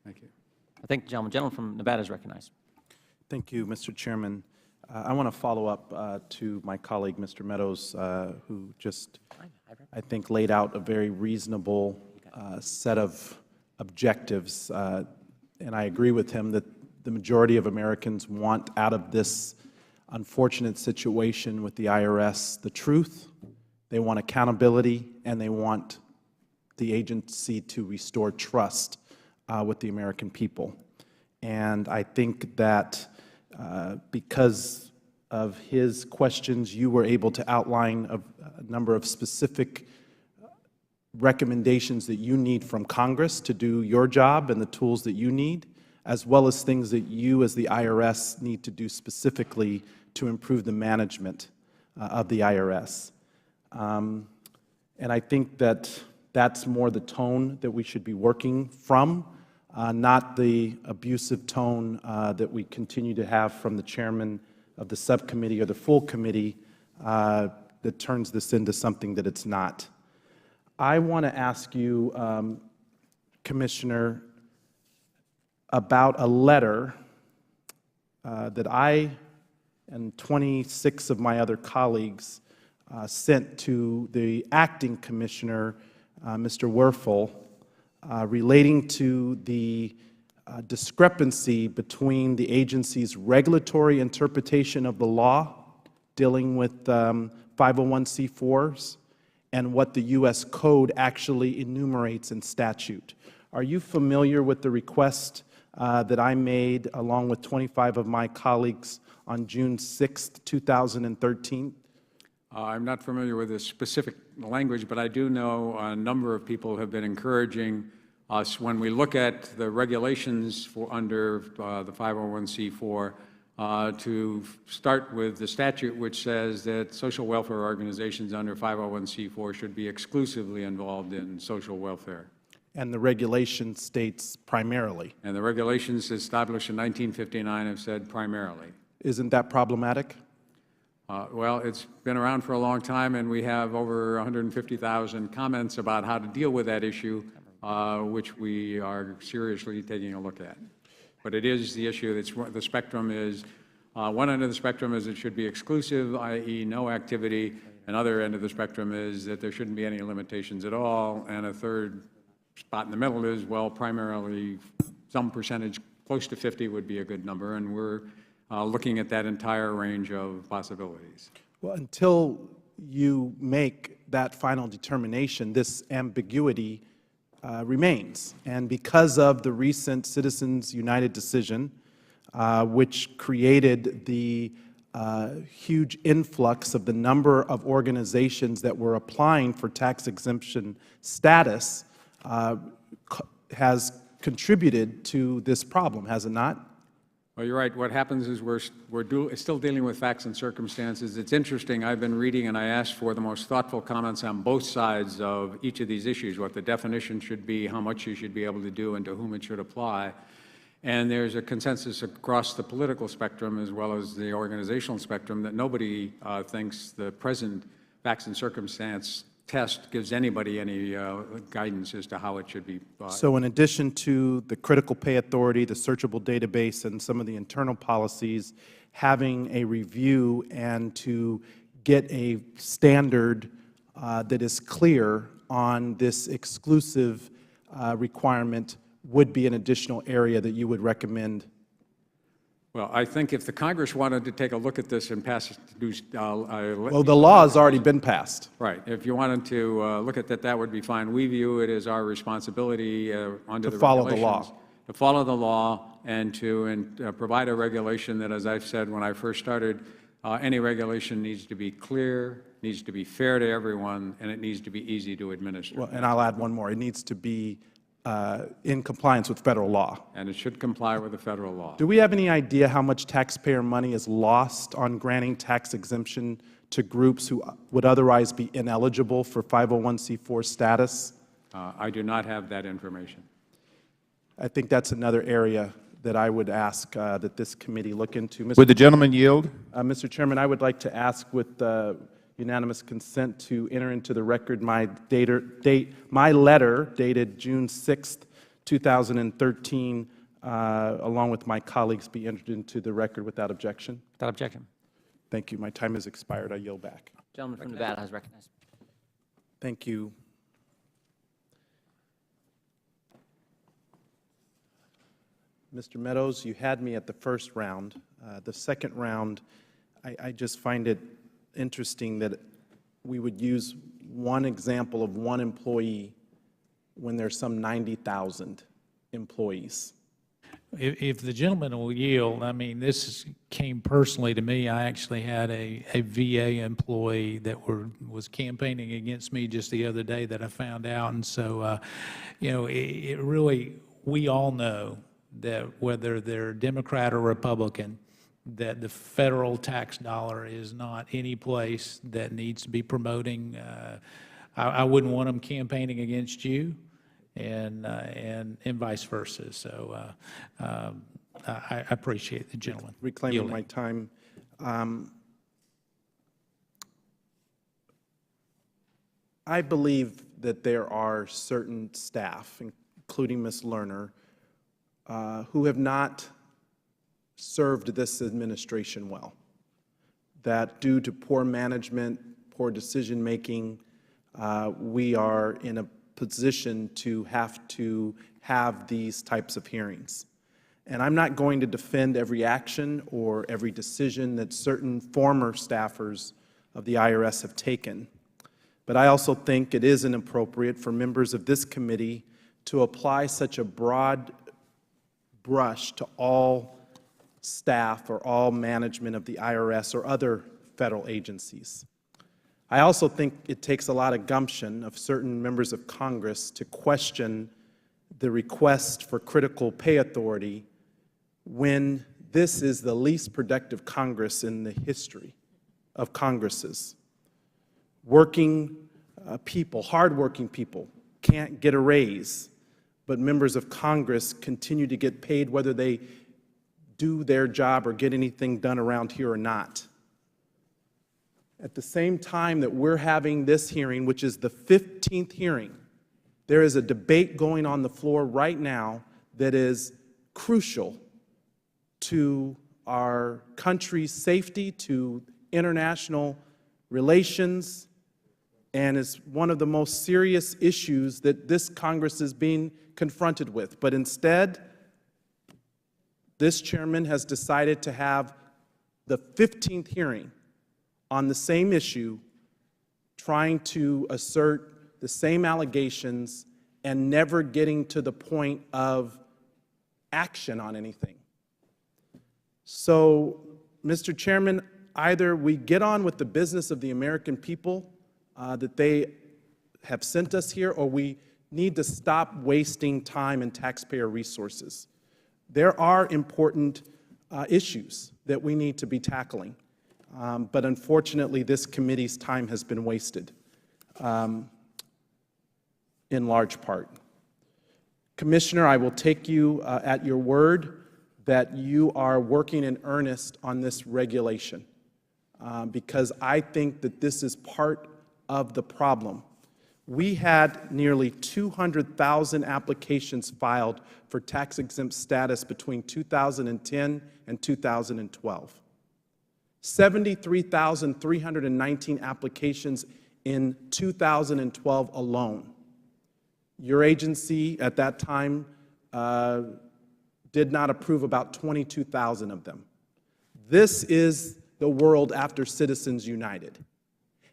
Thank you. I thank the gentleman from Nevada is recognized. Thank you, Mr. Chairman. I want to follow up to my colleague, Mr. Meadows, who just, I think, laid out a very reasonable set of objectives. And I agree with him that the majority of Americans want out of this unfortunate situation with the IRS the truth, they want accountability, and they want the agency to restore trust with the American people. And I think that because of his questions, you were able to outline a number of specific recommendations that you need from Congress to do your job and the tools that you need, as well as things that you as the IRS need to do specifically to improve the management of the IRS. And I think that that's more the tone that we should be working from, not the abusive tone that we continue to have from the chairman of the subcommittee or the full committee that turns this into something that it's not. I want to ask you, Commissioner, about a letter that I and 26 of my other colleagues sent to the acting commissioner, Mr. Werfel, relating to the discrepancy between the agency's regulatory interpretation of the law dealing with 501c4s and what the U.S. Code actually enumerates in statute. Are you familiar with the request that I made along with 25 of my colleagues on June 6, 2013? I'm not familiar with the specific language, but I do know a number of people have been encouraging us, when we look at the regulations for under the 501c4, to start with the statute which says that social welfare organizations under 501c4 should be exclusively involved in social welfare. And the regulation states primarily. And the regulations established in 1959 have said primarily. Isn't that problematic? Well, it's been around for a long time, and we have over 150,000 comments about how to deal with that issue, which we are seriously taking a look at. But it is the issue that's the spectrum is, one end of the spectrum is it should be exclusive, i.e. no activity. Another end of the spectrum is that there shouldn't be any limitations at all. And a third spot in the middle is, well, primarily some percentage, close to 50 would be a good number. And we're looking at that entire range of possibilities. Well, until you make that final determination, this ambiguity remains. And because of the recent Citizens United decision, which created the huge influx of the number of organizations that were applying for tax exemption status, has contributed to this problem, has it not? Well, you're right. What happens is we're still dealing with facts and circumstances. It's interesting. I've been reading, and I asked for the most thoughtful comments on both sides of each of these issues, what the definition should be, how much you should be able to do, and to whom it should apply. And there's a consensus across the political spectrum as well as the organizational spectrum that nobody thinks the present facts and circumstance test gives anybody any guidance as to how it should be. So in addition to the critical pay authority, the searchable database, and some of the internal policies, having a review and to get a standard that is clear on this exclusive requirement would be an additional area that you would recommend? Well, I think if the Congress wanted to take a look at this and pass it, well, the law has already been passed. Right. If you wanted to look at that, that would be fine. We view it as our responsibility under the follow the law. To follow the law and to provide a regulation that, as I've said when I first started, any regulation needs to be clear, needs to be fair to everyone, and it needs to be easy to administer. Well, and I'll add one more. It needs to be in compliance with federal law. And it should comply with the federal law. Do we have any idea how much taxpayer money is lost on granting tax exemption to groups who would otherwise be ineligible for 501c4 status? I do not have that information. I think that's another area that I would ask that this committee look into. Would the gentleman yield? Mr. Chairman, I would like to ask with unanimous consent to enter into the record my letter dated June 6, 2013, along with my colleagues, be entered into the record without objection. Without objection. Thank you. My time has expired. I yield back. Gentleman from Nevada is recognized. Thank you. Mr. Meadows, you had me at the first round. The second round, I just find it interesting that we would use one example of one employee when there's some 90,000 employees. If the gentleman will yield, I mean, this came personally to me. I actually had a VA employee that was campaigning against me just the other day that I found out. And so, you know, it really, we all know that whether they're Democrat or Republican, that the federal tax dollar is not any place that needs to be promoting. I wouldn't want them campaigning against you. And vice versa. So I appreciate the gentleman Reclaiming yielding. my time. I believe that there are certain staff, including Ms. Lerner, who have not served this administration well. That due to poor management, poor decision-making, we are in a position to have these types of hearings. And I'm not going to defend every action or every decision that certain former staffers of the IRS have taken, but I also think it is inappropriate for members of this committee to apply such a broad brush to all staff or all management of the IRS or other federal agencies. I also think it takes a lot of gumption of certain members of Congress to question the request for critical pay authority when this is the least productive Congress in the history of Congresses. Working people, hardworking people, can't get a raise, but members of Congress continue to get paid whether they do their job or get anything done around here or not. At the same time that we're having this hearing, which is the 15th hearing, there is a debate going on the floor right now that is crucial to our country's safety, to international relations, and is one of the most serious issues that this Congress is being confronted with. But instead, this chairman has decided to have the 15th hearing on the same issue, trying to assert the same allegations and never getting to the point of action on anything. So, Mr. Chairman, either we get on with the business of the American people that they have sent us here, or we need to stop wasting time and taxpayer resources. There are important issues that we need to be tackling. But unfortunately, this committee's time has been wasted in large part. Commissioner, I will take you at your word that you are working in earnest on this regulation because I think that this is part of the problem. We had nearly 200,000 applications filed for tax-exempt status between 2010 and 2012. 73,319 applications in 2012 alone. Your agency at that time did not approve about 22,000 of them. This is the world after Citizens United.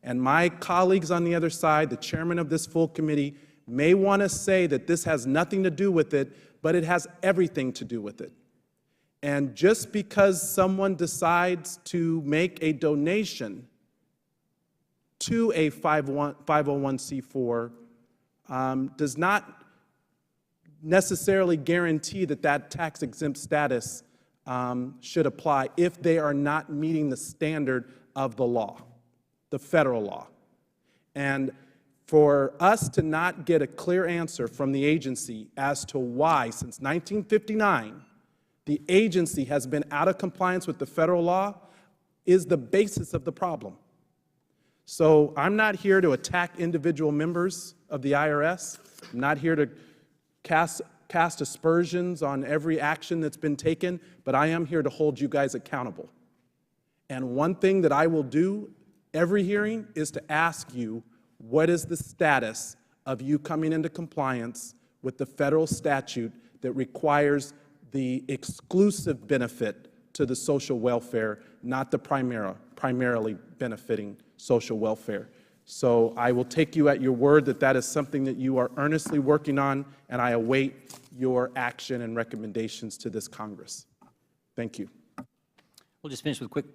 And my colleagues on the other side, the chairman of this full committee, may want to say that this has nothing to do with it, but it has everything to do with it. And just because someone decides to make a donation to a 501c4 does not necessarily guarantee that that tax-exempt status should apply if they are not meeting the standard of the law, the federal law. And for us to not get a clear answer from the agency as to why, since 1959, the agency has been out of compliance with the federal law is the basis of the problem. So I'm not here to attack individual members of the IRS. I'm not here to cast cast aspersions on every action that's been taken, but I am here to hold you guys accountable. And one thing that I will do every hearing is to ask you, what is the status of you coming into compliance with the federal statute that requires the exclusive benefit to the social welfare, not the primarily benefiting social welfare. So I will take you at your word that that is something that you are earnestly working on, and I await your action and recommendations to this Congress. Thank you. We'll just finish with a quick